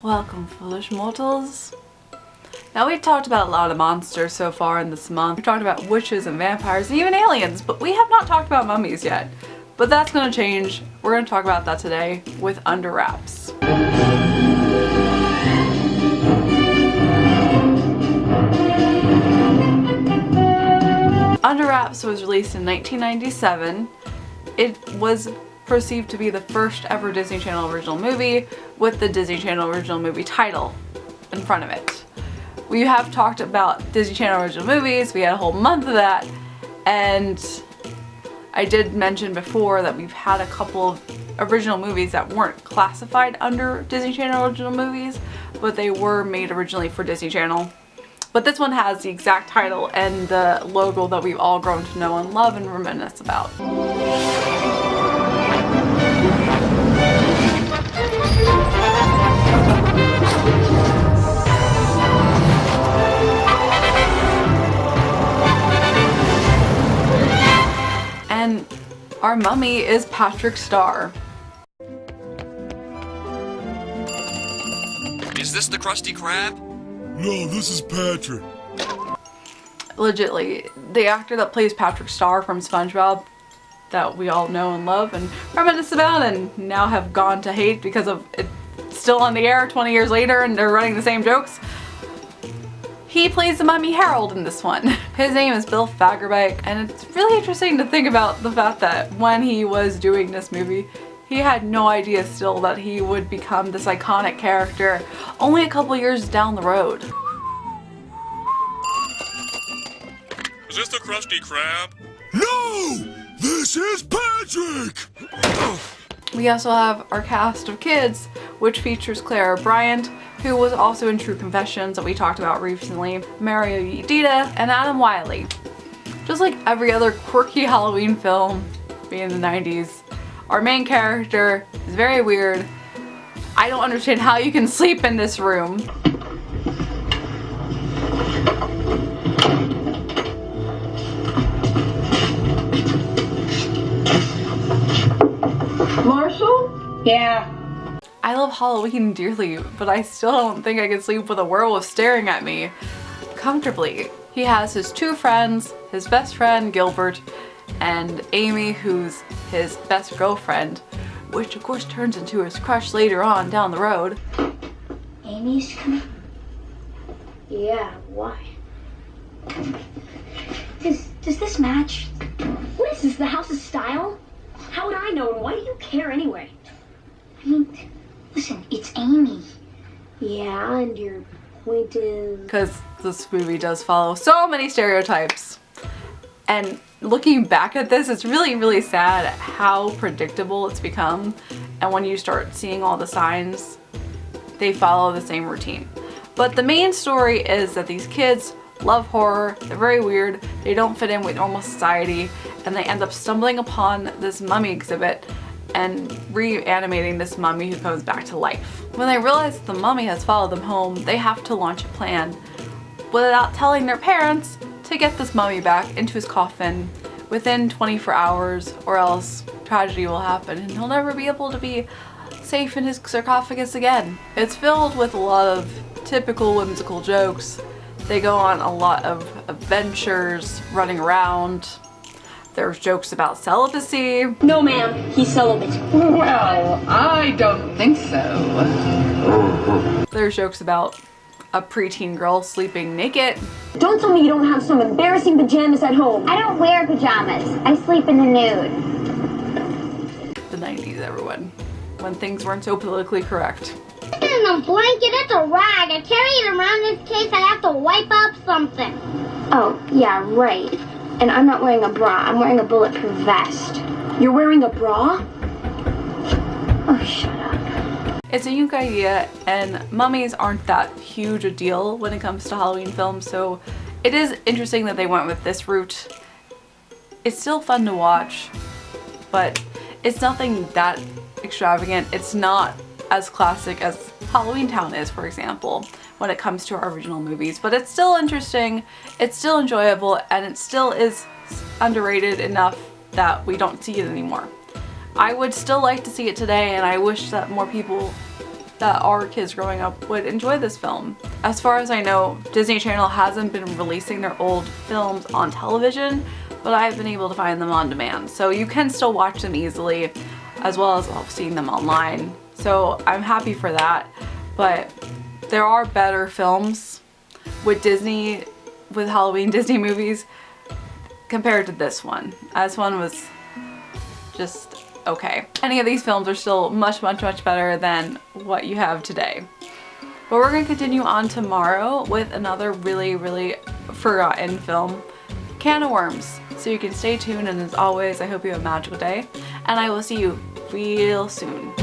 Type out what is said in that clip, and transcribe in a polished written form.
Welcome, foolish mortals. Now, we've talked about a lot of monsters so far in this month. We've talked about witches and vampires and even aliens, but we have not talked about mummies yet. But that's gonna change. We're gonna talk about that today with Under Wraps. Under Wraps was released in 1997. It was perceived to be the first ever Disney Channel original movie with the Disney Channel original movie title in front of it. We have talked about Disney Channel original movies, we had a whole month of that, and I did mention before that we've had a couple of original movies that weren't classified under Disney Channel original movies, but they were made originally for Disney Channel. But this one has the exact title and the logo that we've all grown to know and love and reminisce about. And our mummy is Patrick Star. Is this the Krusty Krab? No, this is Patrick. Legitly, the actor that plays Patrick Star from SpongeBob that we all know and love and reminisce about and now have gone to hate because of it still on the air 20 years later and they're running the same jokes. He plays the mummy Harold in this one. His name is Bill Fagerbakke, and it's really interesting to think about the fact that when he was doing this movie, he had no idea still that he would become this iconic character only a couple years down the road. Is this the Krusty Krab? No! This is Patrick! We also have our cast of kids, which features Clara Bryant, who was also in True Confessions that we talked about recently, Mario Yedida, and Adam Wiley. Just like every other quirky Halloween film being the 90s, our main character is very weird. I don't understand how you can sleep in this room. Marshall? Yeah. I love Halloween dearly, but I still don't think I can sleep with a werewolf staring at me comfortably. He has his two friends, his best friend Gilbert, and Amy, who's his best girlfriend, which of course turns into his crush later on down the road. Amy's coming? Yeah, why? Does this match? What is this, the house's style? How would I know, and why do you care anyway? I mean, listen, it's Amy. Yeah, and your point is... Because this movie does follow so many stereotypes. And looking back at this, it's really, really sad how predictable it's become. And when you start seeing all the signs, they follow the same routine. But the main story is that these kids love horror, they're very weird, they don't fit in with normal society, and they end up stumbling upon this mummy exhibit and reanimating this mummy who comes back to life. When they realize the mummy has followed them home, they have to launch a plan without telling their parents to get this mummy back into his coffin within 24 hours, or else tragedy will happen and he'll never be able to be safe in his sarcophagus again. It's filled with a lot of typical whimsical jokes. They go on a lot of adventures, running around. There's jokes about celibacy. No, ma'am, he's celibate. Well, I don't think so. There's jokes about a preteen girl sleeping naked. Don't tell me you don't have some embarrassing pajamas at home. I don't wear pajamas. I sleep in the nude. The 90s, everyone. When things weren't so politically correct. This isn't a blanket, it's a rag. I carry it around in case I have to wipe up something. Oh, yeah, right. And I'm not wearing a bra. I'm wearing a bulletproof vest. You're wearing a bra? Oh, shut up. It's a unique idea, and mummies aren't that huge a deal when it comes to Halloween films, so it is interesting that they went with this route. It's still fun to watch, but it's nothing that extravagant. It's not as classic as Halloween Town is, for example, when it comes to our original movies, but it's still interesting, it's still enjoyable, and it still is underrated enough that we don't see it anymore. I would still like to see it today, and I wish that more people that our kids growing up would enjoy this film. As far as I know, Disney Channel hasn't been releasing their old films on television, but I've been able to find them on demand. So you can still watch them easily, as well as seeing them online. So I'm happy for that. But there are better films with Disney, with Halloween Disney movies, compared to this one. This one was just okay. Any of these films are still much better than what you have today. But we're gonna continue on tomorrow with another really forgotten film, Can of Worms. So you can stay tuned, and as always, I hope you have a magical day, and I will see you real soon.